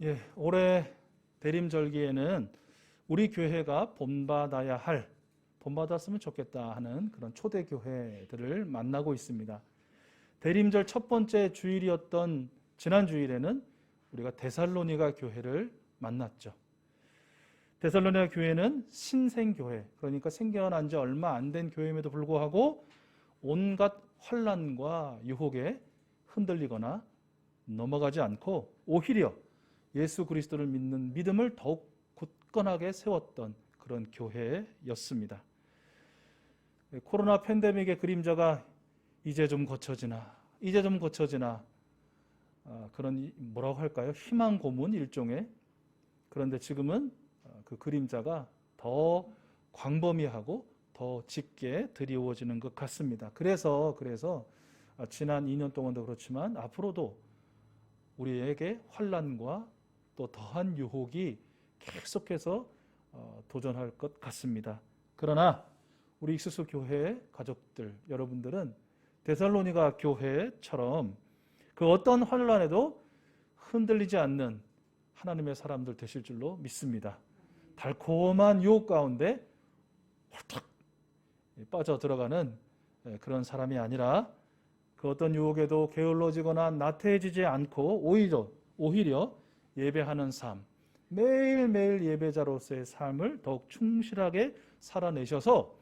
예, 올해 대림절기에는 우리 교회가 본받았으면 좋겠다 하는 그런 초대교회들을 만나고 있습니다. 대림절 첫 번째 주일이었던 지난 주일에는 우리가 데살로니가 교회를 만났죠. 데살로니가 교회는 신생교회, 그러니까 생겨난 지 얼마 안 된 교회임에도 불구하고 온갖 환난과 유혹에 흔들리거나 넘어가지 않고 오히려 예수 그리스도를 믿는 믿음을 더욱 굳건하게 세웠던 그런 교회였습니다. 코로나 팬데믹의 그림자가 이제 좀 거쳐지나 그런 뭐라고 할까요? 희망 고문 일종의. 그런데 지금은 그 그림자가 더 광범위하고 더 짙게 드리워지는 것 같습니다. 그래서 지난 2년 동안도 그렇지만 앞으로도 우리에게 환난과 또 더한 유혹이 계속해서 도전할 것 같습니다. 그러나 우리 익수수 교회 가족들 여러분들은 데살로니가 교회처럼 그 어떤 환난에도 흔들리지 않는 하나님의 사람들 되실 줄로 믿습니다. 달콤한 유혹 가운데 홀딱 빠져 들어가는 그런 사람이 아니라 그 어떤 유혹에도 게을러지거나 나태해지지 않고 오히려 예배하는 삶, 매일매일 예배자로서의 삶을 더욱 충실하게 살아내셔서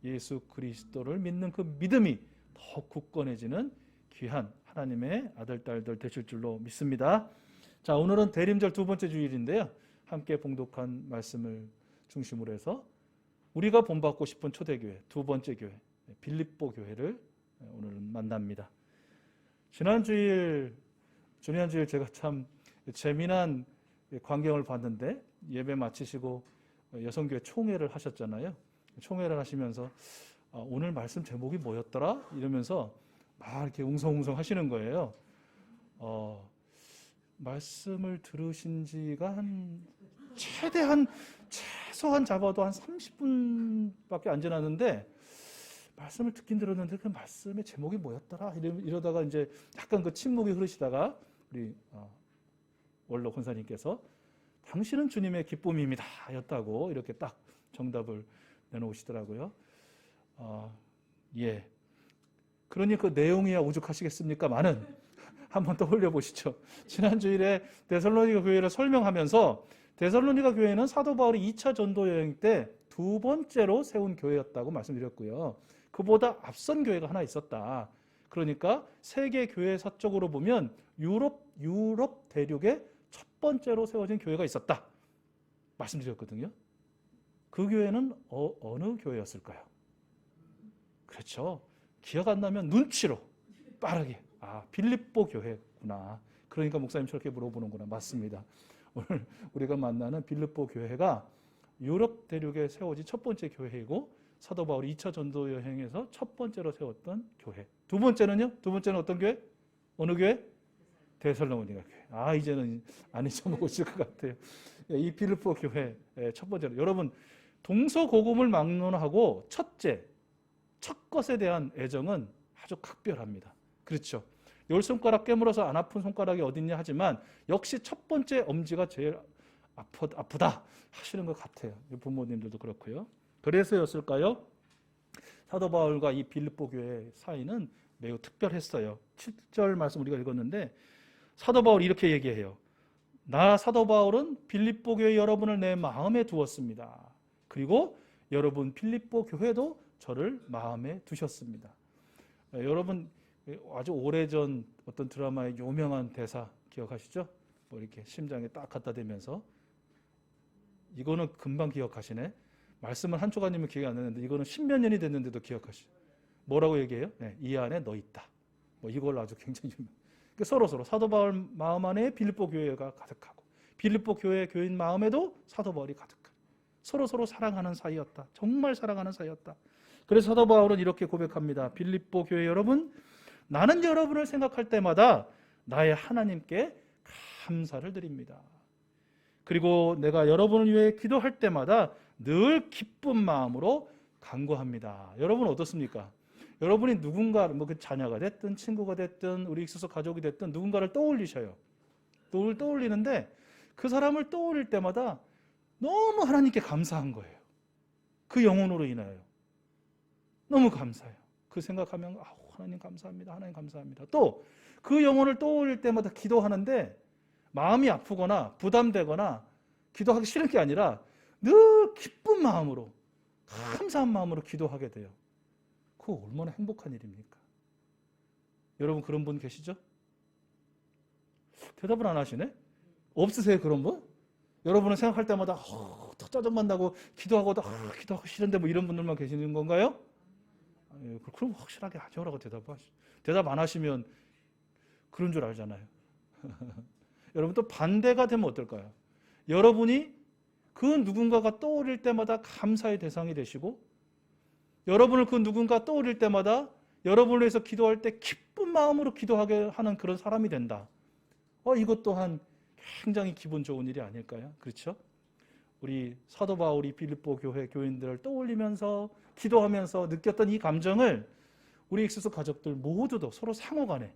예수 그리스도를 믿는 그 믿음이 더욱 굳건해지는 귀한 하나님의 아들, 딸들 되실 줄로 믿습니다. 자, 오늘은 대림절 두 번째 주일인데요. 함께 봉독한 말씀을 중심으로 해서 우리가 본받고 싶은 초대교회, 두 번째 교회, 빌립보 교회를 오늘 만납니다. 지난 주일 제가 참 재미난 광경을 봤는데 예배 마치시고 여성교회 총회를 하셨잖아요. 총회를 하시면서 오늘 말씀 제목이 뭐였더라? 이러면서 막 이렇게 웅성웅성 하시는 거예요. 말씀을 들으신 지가 최소한 잡아도 한 30분밖에 안 지났는데 말씀을 듣긴 들었는데 그 말씀의 제목이 뭐였더라? 이러다가 이제 약간 그 침묵이 흐르시다가 우리 원로 권사님께서 당신은 주님의 기쁨입니다 였다고 이렇게 딱 정답을 내놓으시더라고요. 예. 그러니 그 내용이야 오죽하시겠습니까? 많은 한번 떠올려 보시죠. 지난 주일에 데살로니가 교회를 설명하면서 데살로니가 교회는 사도 바울이 2차 전도 여행 때 두 번째로 세운 교회였다고 말씀드렸고요. 그보다 앞선 교회가 하나 있었다. 그러니까 세계 교회사적으로 보면 유럽 대륙에 첫 번째로 세워진 교회가 있었다. 말씀드렸거든요. 그 교회는 어느 교회였을까요? 그렇죠. 기억 안 나면 눈치로 빠르게 빌립보 교회구나. 그러니까 목사님 저렇게 물어보는구나. 맞습니다. 오늘 우리가 만나는 빌립보 교회가 유럽 대륙에 세워진 첫 번째 교회이고 사도 바울이 2차 전도 여행에서 첫 번째로 세웠던 교회. 두 번째는요? 두 번째는 어떤 교회? 어느 교회? 데살로니가 교회. 이제는 안 잊어먹으실 것 같아요. 이 빌립보 교회 첫 번째로 여러분 동서고금을 막론하고 첫 것에 대한 애정은 아주 각별합니다. 그렇죠. 열 손가락 깨물어서 안 아픈 손가락이 어딨냐 하지만 역시 첫 번째 엄지가 제일 아프다 하시는 것 같아요. 부모님들도 그렇고요. 그래서였을까요? 사도 바울과 이 빌립보 교회 사이는 매우 특별했어요. 7절 말씀 우리가 읽었는데 사도 바울이 이렇게 얘기해요. 나 사도 바울은 빌립보 교회 여러분을 내 마음에 두었습니다. 그리고 여러분 빌립보 교회도 저를 마음에 두셨습니다. 여러분 아주 오래전 어떤 드라마의 유명한 대사 기억하시죠? 뭐 이렇게 심장에 딱 갖다 대면서 이거는 금방 기억하시네. 말씀을 한쪽 아니면 기억이 안 나는데 이거는 10몇 년이 됐는데도 기억하시죠. 뭐라고 얘기해요? 이 안에 너 있다. 뭐 이걸 아주 굉장히 그러니까 서로 사도 바울 마음 안에 빌립보 교회가 가득하고 빌립보 교회 교인 마음에도 사도 바울이 가득하고 서로 사랑하는 사이였다. 정말 사랑하는 사이였다. 그래서 사도 바울은 이렇게 고백합니다. 빌립보 교회 여러분, 나는 여러분을 생각할 때마다 나의 하나님께 감사를 드립니다. 그리고 내가 여러분을 위해 기도할 때마다 늘 기쁜 마음으로 간구합니다. 여러분 어떻습니까? 여러분이 누군가 그 자녀가 됐든 친구가 됐든 우리 익수수 가족이 됐든 누군가를 떠올리셔요. 떠올리는데 그 사람을 떠올릴 때마다 너무 하나님께 감사한 거예요. 그 영혼으로 인하여 너무 감사해요. 그 생각하면 하나님 감사합니다. 하나님 감사합니다. 또 그 영혼을 떠올릴 때마다 기도하는데 마음이 아프거나 부담되거나 기도하기 싫은 게 아니라 늘 기쁜 마음으로, 감사한 마음으로 기도하게 돼요. 그거 얼마나 행복한 일입니까? 여러분 그런 분 계시죠? 대답을 안 하시네? 없으세요 그런 분? 여러분은 생각할 때마다 더 짜증만 나고 기도하고도 기도하고 싫은데 뭐 이런 분들만 계시는 건가요? 그럼 확실하게 하죠라고 대답 안 하시면 그런 줄 알잖아요. 여러분 또 반대가 되면 어떨까요? 여러분이 그 누군가가 떠오를 때마다 감사의 대상이 되시고 여러분을 그 누군가 떠오를 때마다 여러분을 위해서 기도할 때 기쁜 마음으로 기도하게 하는 그런 사람이 된다. 이것 또한 굉장히 기분 좋은 일이 아닐까요? 그렇죠? 우리 사도 바울이 빌립보 교회 교인들을 떠올리면서 기도하면서 느꼈던 이 감정을 우리 엑소스 가족들 모두도 서로 상호간에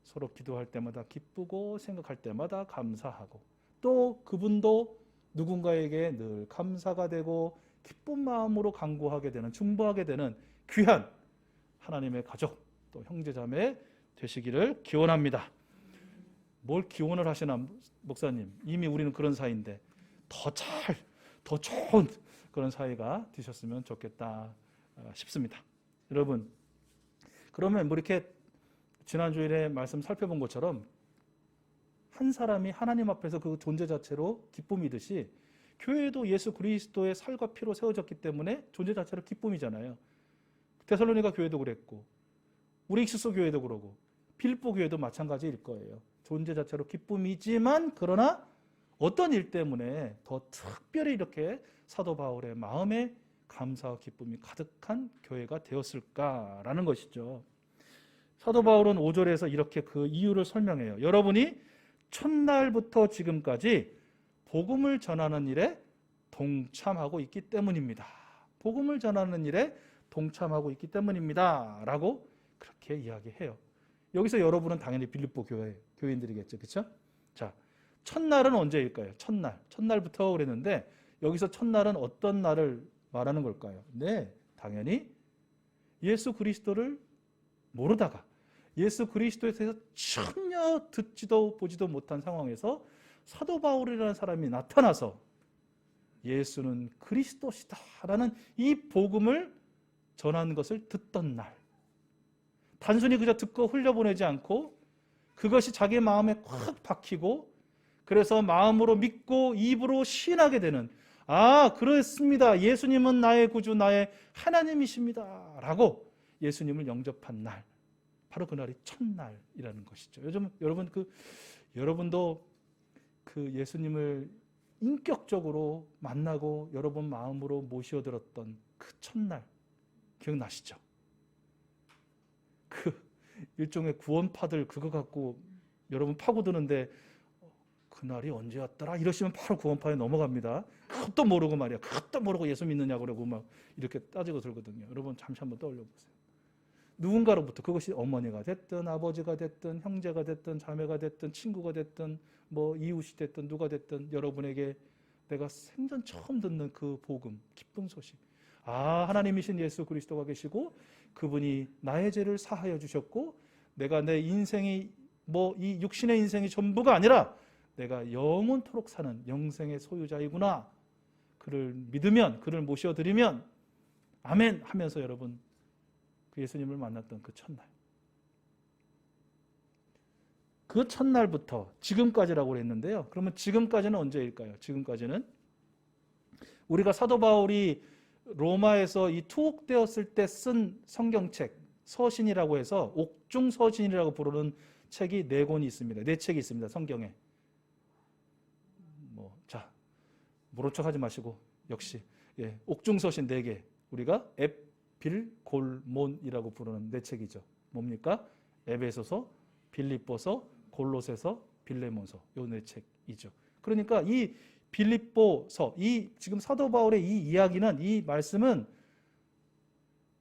서로 기도할 때마다 기쁘고 생각할 때마다 감사하고 또 그분도 누군가에게 늘 감사가 되고 기쁜 마음으로 간구하게 되는, 중보하게 되는 귀한 하나님의 가족 또 형제자매 되시기를 기원합니다. 뭘 기원을 하시나 목사님, 이미 우리는 그런 사이인데 더 좋은 그런 사이가 되셨으면 좋겠다 싶습니다. 여러분 그러면 뭐 이렇게 지난 주일에 말씀 살펴본 것처럼 한 사람이 하나님 앞에서 그 존재 자체로 기쁨이듯이 교회도 예수 그리스도의 살과 피로 세워졌기 때문에 존재 자체로 기쁨이잖아요. 데살로니가 교회도 그랬고 우리 익수소 교회도 그러고 빌립보 교회도 마찬가지일 거예요. 존재 자체로 기쁨이지만 그러나 어떤 일 때문에 더 특별히 이렇게 사도 바울의 마음에 감사와 기쁨이 가득한 교회가 되었을까라는 것이죠. 사도 바울은 5절에서 이렇게 그 이유를 설명해요. 여러분이 첫날부터 지금까지 복음을 전하는 일에 동참하고 있기 때문입니다. 복음을 전하는 일에 동참하고 있기 때문입니다. 라고 그렇게 이야기해요. 여기서 여러분은 당연히 빌립보 교회 교인들이겠죠. 그렇죠? 자, 첫날은 언제일까요? 첫날부터 그랬는데 여기서 첫날은 어떤 날을 말하는 걸까요? 네, 당연히 예수 그리스도를 모르다가 예수 그리스도에 대해서 전혀 듣지도 보지도 못한 상황에서 사도 바울이라는 사람이 나타나서 예수는 그리스도시다라는 이 복음을 전하는 것을 듣던 날, 단순히 그저 듣고 흘려보내지 않고 그것이 자기 마음에 꽉 박히고 그래서 마음으로 믿고 입으로 시인하게 되는, 그렇습니다, 예수님은 나의 구주 나의 하나님이십니다 라고 예수님을 영접한 날, 바로 그날이 첫날이라는 것이죠. 요즘 여러분도 그 예수님을 인격적으로 만나고 여러분 마음으로 모셔들었던 그 첫날 기억나시죠? 그 일종의 구원파들 그거 갖고 여러분 파고드는데 그날이 언제였더라 이러시면 바로 구원파에 넘어갑니다. 그것도 모르고 말이야. 그것도 모르고 예수 믿느냐고 그러고 막 이렇게 따지고 들거든요. 여러분 잠시 한번 떠올려 보세요. 누군가로부터, 그것이 어머니가 됐든 아버지가 됐든 형제가 됐든 자매가 됐든 친구가 됐든 뭐 이웃이 됐든 누가 됐든 여러분에게 내가 생전 처음 듣는 그 복음, 기쁜 소식, 하나님이신 예수 그리스도가 계시고 그분이 나의 죄를 사하여 주셨고 내가 내 인생이 뭐 이 육신의 인생이 전부가 아니라 내가 영원토록 사는 영생의 소유자이구나, 그를 믿으면, 그를 모셔드리면 아멘 하면서 여러분 그 예수님을 만났던 그 첫날, 그 첫날부터 지금까지라고 했는데요. 그러면 지금까지는 언제일까요? 지금까지는 우리가 사도 바울이 로마에서 이 투옥되었을 때 쓴 성경책, 서신이라고 해서 옥중 서신이라고 부르는 책이 4권이 있습니다. 4책이 있습니다. 성경에. 모른 척하지 마시고 역시 옥중 서신 4개, 우리가 에필골몬이라고 부르는 4책이죠. 뭡니까? 에베소서, 빌립보서, 골로새서, 빌레몬서, 요 4책이죠. 그러니까 이 빌립보서, 이 지금 사도 바울의 이 이야기는, 이 말씀은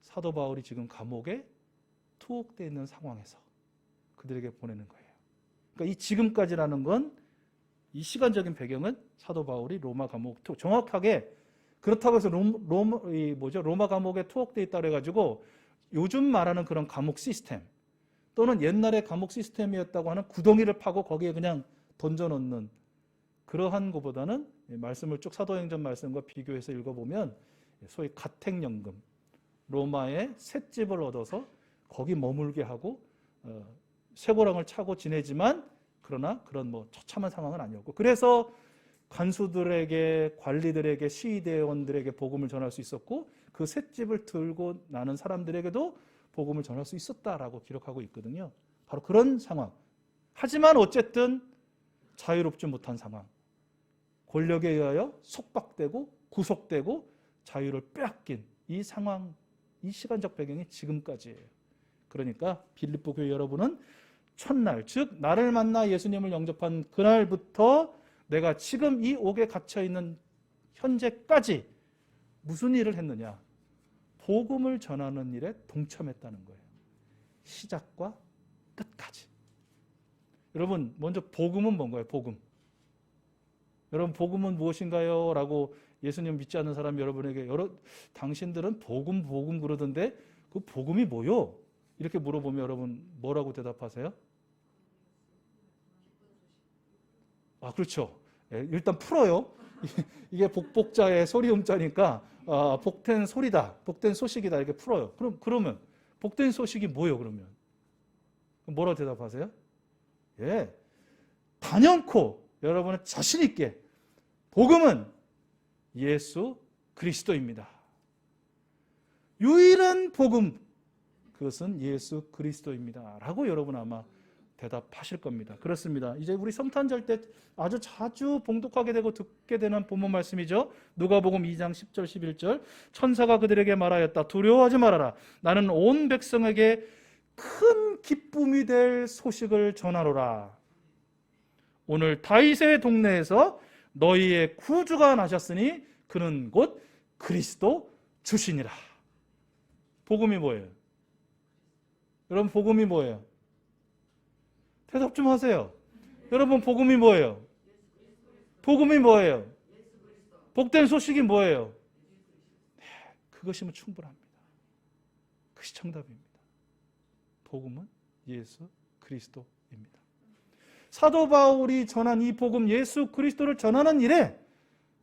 사도 바울이 지금 감옥에 투옥되어 있는 상황에서 그들에게 보내는 거예요. 그러니까 이 지금까지라는 건 이 시간적인 배경은 사도 바울이 로마 감옥, 정확하게 그렇다고 해서 로마 감옥에 투옥돼 있다 그래가지고 요즘 말하는 그런 감옥 시스템 또는 옛날의 감옥 시스템이었다고 하는 구덩이를 파고 거기에 그냥 던져놓는 그러한 것보다는 말씀을 쭉 사도행전 말씀과 비교해서 읽어보면 소위 가택연금, 로마의 셋집을 얻어서 거기 머물게 하고 쇠고랑을 차고 지내지만 그러나 그런 뭐 처참한 상황은 아니었고, 그래서 관수들에게, 관리들에게, 시위대원들에게 복음을 전할 수 있었고 그 셋집을 들고 나는 사람들에게도 복음을 전할 수 있었다라고 기록하고 있거든요. 바로 그런 상황. 하지만 어쨌든 자유롭지 못한 상황, 권력에 의하여 속박되고 구속되고 자유를 빼앗긴 이 상황, 이 시간적 배경이 지금까지예요. 그러니까 빌립보 교회 여러분은 첫날, 즉 나를 만나 예수님을 영접한 그날부터 내가 지금 이 옥에 갇혀있는 현재까지 무슨 일을 했느냐? 복음을 전하는 일에 동참했다는 거예요. 시작과 끝까지. 여러분, 먼저 복음은 뭔가요? 복음. 여러분, 복음은 무엇인가요? 라고 예수님 믿지 않는 사람 여러분에게 당신들은 복음 그러던데 그 복음이 뭐요? 이렇게 물어보면 여러분 뭐라고 대답하세요? 아, 그렇죠. 일단 풀어요. 이게 복복자의 소리음자니까 복된 소리다, 복된 소식이다 이렇게 풀어요. 그러면 복된 소식이 뭐예요? 그러면 뭐라고 대답하세요? 예, 단연코 여러분은 자신 있게 복음은 예수 그리스도입니다. 유일한 복음, 그것은 예수 그리스도입니다 라고 여러분 아마 대답하실 겁니다. 그렇습니다. 이제 우리 성탄절 때 아주 자주 봉독하게 되고 듣게 되는 본문 말씀이죠. 누가복음 2장 10절 11절. 천사가 그들에게 말하였다. 두려워하지 말아라. 나는 온 백성에게 큰 기쁨이 될 소식을 전하노라. 오늘 다윗의 동네에서 너희의 구주가 나셨으니 그는 곧 그리스도 주시니라. 복음이 뭐예요? 여러분, 복음이 뭐예요? 대답 좀 하세요. 여러분, 복음이 뭐예요? 복음이 뭐예요? 복된 소식이 뭐예요? 네, 그것이면 충분합니다. 그것이 정답입니다. 복음은 예수 그리스도입니다. 사도 바울이 전한 이 복음, 예수 그리스도를 전하는 일에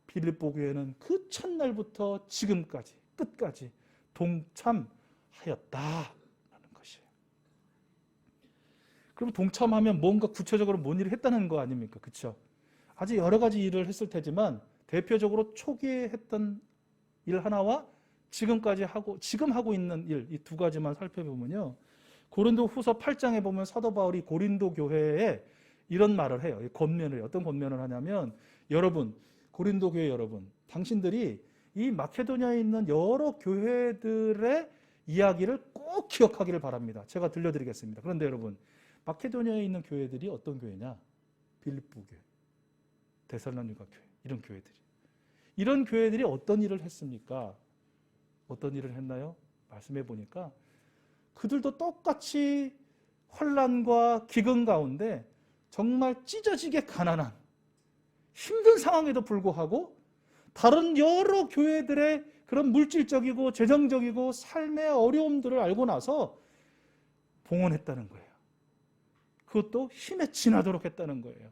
빌립보 교회는 그 첫날부터 지금까지 끝까지 동참하였다라는 것이에요. 그럼 동참하면 뭔가 구체적으로 뭔 일을 했다는 거 아닙니까? 그렇죠? 아주 여러 가지 일을 했을 테지만 대표적으로 초기에 했던 일 하나와 지금까지 지금 하고 있는 일, 이 두 가지만 살펴보면요. 고린도 후서 8장에 보면 사도 바울이 고린도 교회에 이런 말을 해요. 어떤 권면을 하냐면, 여러분, 고린도 교회 여러분, 당신들이 이 마케도니아에 있는 여러 교회들의 이야기를 꼭 기억하기를 바랍니다. 제가 들려드리겠습니다. 그런데 여러분, 마케도니아에 있는 교회들이 어떤 교회냐? 빌립보 교회, 데살로니가 교회, 이런 교회들이. 이런 교회들이 어떤 일을 했습니까? 어떤 일을 했나요? 말씀해 보니까 그들도 똑같이 환난과 기근 가운데 정말 찢어지게 가난한 힘든 상황에도 불구하고 다른 여러 교회들의 그런 물질적이고 재정적이고 삶의 어려움들을 알고 나서 봉헌했다는 거예요. 그것도 힘에 지나도록 했다는 거예요.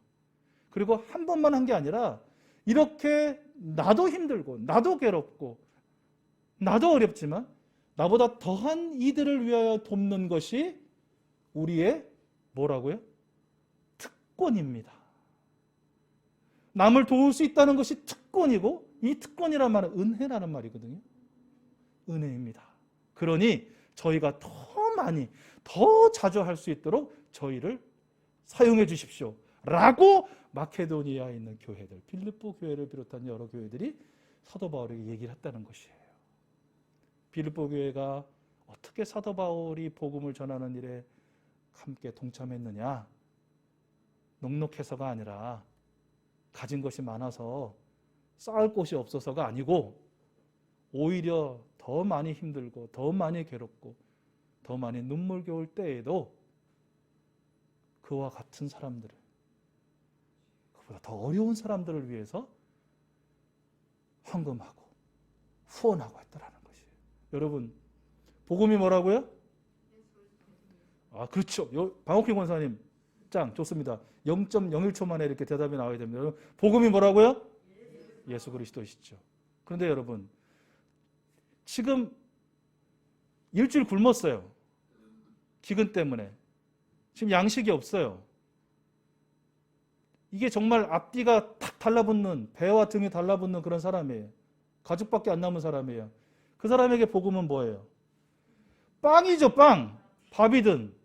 그리고 한 번만 한 게 아니라 이렇게 나도 힘들고 나도 괴롭고 나도 어렵지만 나보다 더한 이들을 위하여 돕는 것이 우리의 뭐라고요? 특권입니다. 남을 도울 수 있다는 것이 특권이고, 이 특권이란 말은 은혜라는 말이거든요. 은혜입니다. 그러니 저희가 더 많이, 더 자주 할 수 있도록 저희를 사용해 주십시오 라고 마케도니아에 있는 교회들, 빌립보 교회를 비롯한 여러 교회들이 사도 바울에게 얘기를 했다는 것이에요. 빌립보 교회가 어떻게 사도 바울이 복음을 전하는 일에 함께 동참했느냐? 넉넉해서가 아니라 가진 것이 많아서 쌓을 곳이 없어서가 아니고, 오히려 더 많이 힘들고 더 많이 괴롭고 더 많이 눈물겨울 때에도 그와 같은 사람들을, 그리고 더 어려운 사람들을 위해서 헌금하고 후원하고 했더라는 것이에요. 여러분, 복음이 뭐라고요? 그렇죠. 방옥희 권사님 짱 좋습니다. 0.01초 만에 이렇게 대답이 나와야 됩니다. 여러분, 복음이 뭐라고요? 예수 그리스도시죠. 그런데 여러분, 지금 일주일 굶었어요. 기근 때문에. 지금 양식이 없어요. 이게 정말 앞뒤가 탁 달라붙는, 배와 등이 달라붙는 그런 사람이에요. 가죽밖에 안 남은 사람이에요. 그 사람에게 복음은 뭐예요? 빵이죠, 빵. 밥이든.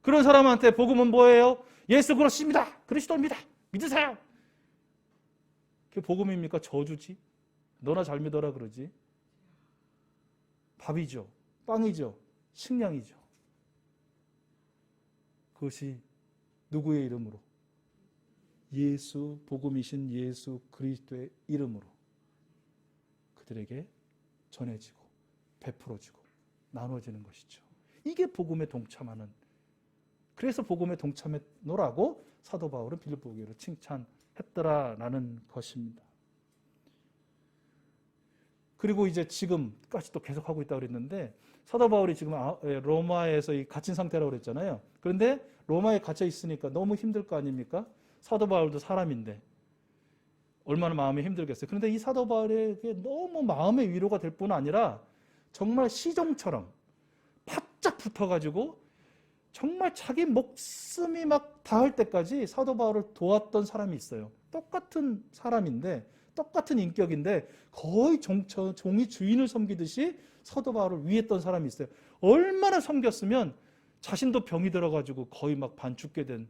그런 사람한테 복음은 뭐예요? 예수 그리스도입니다. 그리스도입니다. 믿으세요. 그게 복음입니까? 저주지? 너나 잘 믿어라 그러지? 밥이죠. 빵이죠. 식량이죠. 그것이 누구의 이름으로? 예수, 복음이신 예수 그리스도의 이름으로 그들에게 전해지고 베풀어지고 나눠지는 것이죠. 이게 복음에 동참하는, 그래서 복음에 동참했노라고 사도 바울은 빌립보 교회를 칭찬했더라라는 것입니다. 그리고 이제 지금까지 또 계속하고 있다고 그랬는데, 사도 바울이 지금 로마에서 갇힌 상태라고 그랬잖아요. 그런데 로마에 갇혀 있으니까 너무 힘들 거 아닙니까? 사도 바울도 사람인데 얼마나 마음이 힘들겠어요. 그런데 이 사도 바울에게 너무 마음의 위로가 될 뿐 아니라 정말 시종처럼 바짝 붙어가지고 정말 자기 목숨이 막 닿을 때까지 사도 바울을 도왔던 사람이 있어요. 똑같은 사람인데, 똑같은 인격인데 거의 종이 주인을 섬기듯이 사도 바울을 위했던 사람이 있어요. 얼마나 섬겼으면 자신도 병이 들어가지고 거의 막 반죽게 된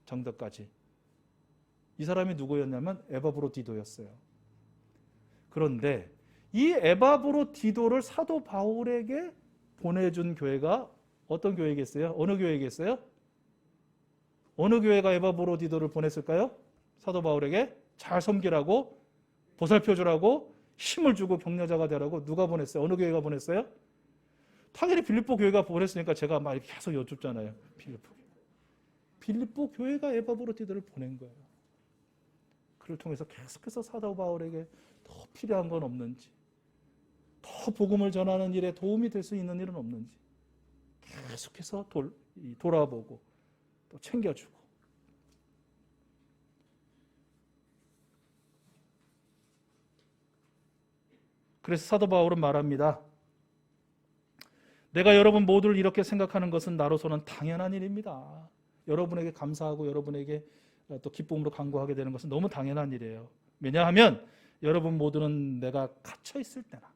정도까지. 이 사람이 누구였냐면 에바브로디도였어요. 그런데 이 에바브로디도를 사도 바울에게 보내준 교회가 어떤 교회겠어요? 어느 교회겠어요? 어느 교회가 에바브로디도를 보냈을까요? 사도 바울에게 잘 섬기라고, 보살펴주라고, 힘을 주고 격려자가 되라고 누가 보냈어요? 어느 교회가 보냈어요? 당연히 빌립보 교회가 보냈으니까 제가 막 이렇게 계속 여쭙잖아요. 빌립보 교회가 에바브로디도를 보낸 거예요. 그를 통해서 계속해서 사도 바울에게 더 필요한 건 없는지, 더 복음을 전하는 일에 도움이 될 수 있는 일은 없는지 계속해서 돌아보고 또 챙겨주고. 그래서 사도 바울은 말합니다. 내가 여러분 모두를 이렇게 생각하는 것은 나로서는 당연한 일입니다. 여러분에게 감사하고 여러분에게 또 기쁨으로 간구하게 되는 것은 너무 당연한 일이에요. 왜냐하면 여러분 모두는 내가 갇혀 있을 때나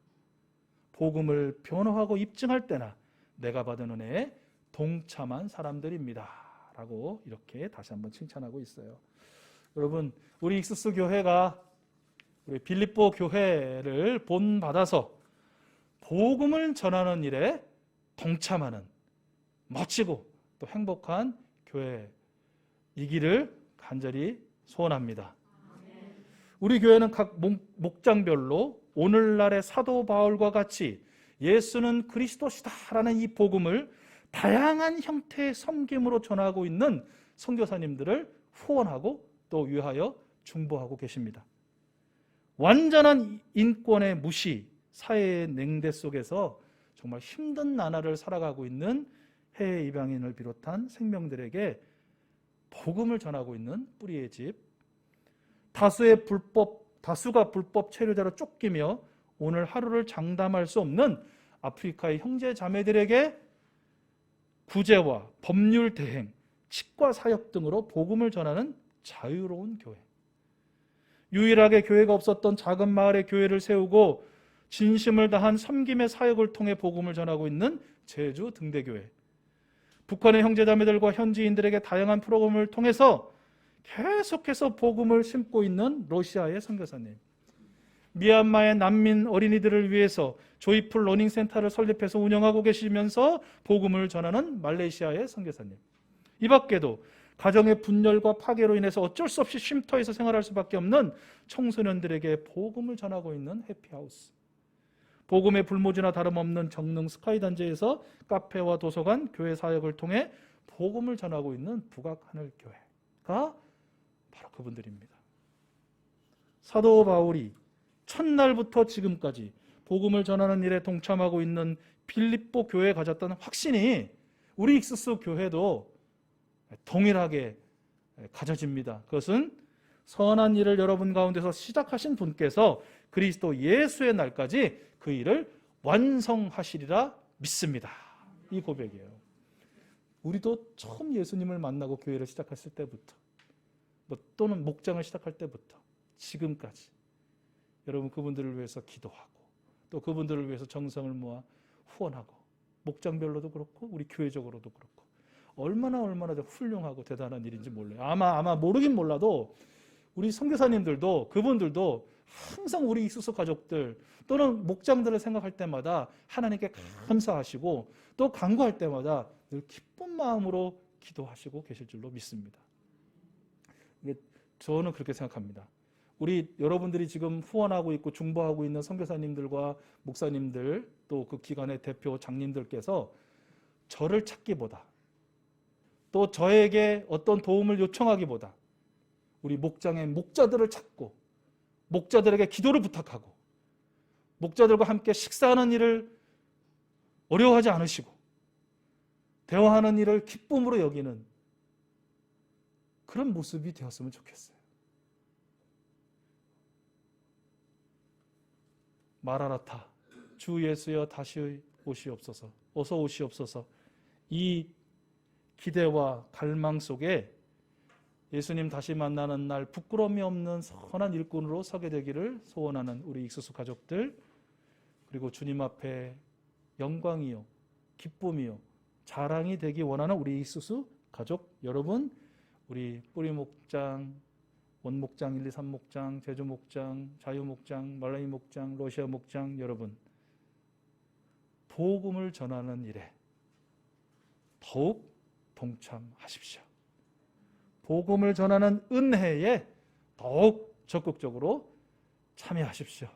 복음을 변호하고 입증할 때나 내가 받은 은혜에 동참한 사람들입니다. 라고 이렇게 다시 한번 칭찬하고 있어요. 여러분, 우리 익스스 교회가 우리 빌립보 교회를 본받아서 복음을 전하는 일에 동참하는 멋지고 또 행복한 교회이기를 간절히 소원합니다. 우리 교회는 각 목장별로 오늘날의 사도 바울과 같이 예수는 그리스도시다라는 이 복음을 다양한 형태의 섬김으로 전하고 있는 선교사님들을 후원하고 또 위하여 중보하고 계십니다. 완전한 인권의 무시, 사회의 냉대 속에서 정말 힘든 나날을 살아가고 있는 해외 이방인을 비롯한 생명들에게 복음을 전하고 있는 뿌리의 집, 다수가 불법 체류자로 쫓기며 오늘 하루를 장담할 수 없는 아프리카의 형제 자매들에게 구제와 법률 대행, 치과 사역 등으로 복음을 전하는 자유로운 교회, 유일하게 교회가 없었던 작은 마을에 교회를 세우고 진심을 다한 섬김의 사역을 통해 복음을 전하고 있는 제주 등대교회, 북한의 형제자매들과 현지인들에게 다양한 프로그램을 통해서 계속해서 복음을 심고 있는 러시아의 선교사님, 미얀마의 난민 어린이들을 위해서 조이풀 러닝센터를 설립해서 운영하고 계시면서 복음을 전하는 말레이시아의 선교사님, 이 밖에도 가정의 분열과 파괴로 인해서 어쩔 수 없이 쉼터에서 생활할 수밖에 없는 청소년들에게 복음을 전하고 있는 해피하우스, 복음의 불모지나 다름없는 정릉 스카이단지에서 카페와 도서관, 교회 사역을 통해 복음을 전하고 있는 북악하늘교회가 바로 그분들입니다. 사도 바울이 첫날부터 지금까지 복음을 전하는 일에 동참하고 있는 빌립보 교회에 가졌던 확신이 우리 익스스 교회도 동일하게 가져집니다. 그것은 선한 일을 여러분 가운데서 시작하신 분께서 그리스도 예수의 날까지 그 일을 완성하시리라 믿습니다. 이 고백이에요. 우리도 처음 예수님을 만나고 교회를 시작했을 때부터 또는 목장을 시작할 때부터 지금까지 여러분 그분들을 위해서 기도하고 또 그분들을 위해서 정성을 모아 후원하고 목장별로도 그렇고 우리 교회적으로도 그렇고 얼마나 훌륭하고 대단한 일인지 몰라요. 아마 모르긴 몰라도 우리 선교사님들도 그분들도 항상 우리 익스스 가족들 또는 목장들을 생각할 때마다 하나님께 감사하시고 또 간구할 때마다 늘 기쁜 마음으로 기도하시고 계실 줄로 믿습니다. 저는 그렇게 생각합니다. 우리 여러분들이 지금 후원하고 있고 중보하고 있는 선교사님들과 목사님들 또 그 기관의 대표 장님들께서 저를 찾기보다 또 저에게 어떤 도움을 요청하기보다 우리 목장의 목자들을 찾고 목자들에게 기도를 부탁하고 목자들과 함께 식사하는 일을 어려워하지 않으시고 대화하는 일을 기쁨으로 여기는 그런 모습이 되었으면 좋겠어요. 마라나타, 주 예수여 다시 오시옵소서, 어서 오시옵소서. 이 기대와 갈망 속에 예수님 다시 만나는 날 부끄러움이 없는 선한 일꾼으로 서게 되기를 소원하는 우리 익스스 가족들, 그리고 주님 앞에 영광이요 기쁨이요 자랑이 되기 원하는 우리 익스스 가족 여러분, 우리 뿌리목장, 원목장, 1, 2, 3목장, 제주목장, 자유목장, 말라이 목장, 러시아 목장 여러분, 복음을 전하는 일에 더욱 동참하십시오. 복음을 전하는 은혜에 더욱 적극적으로 참여하십시오.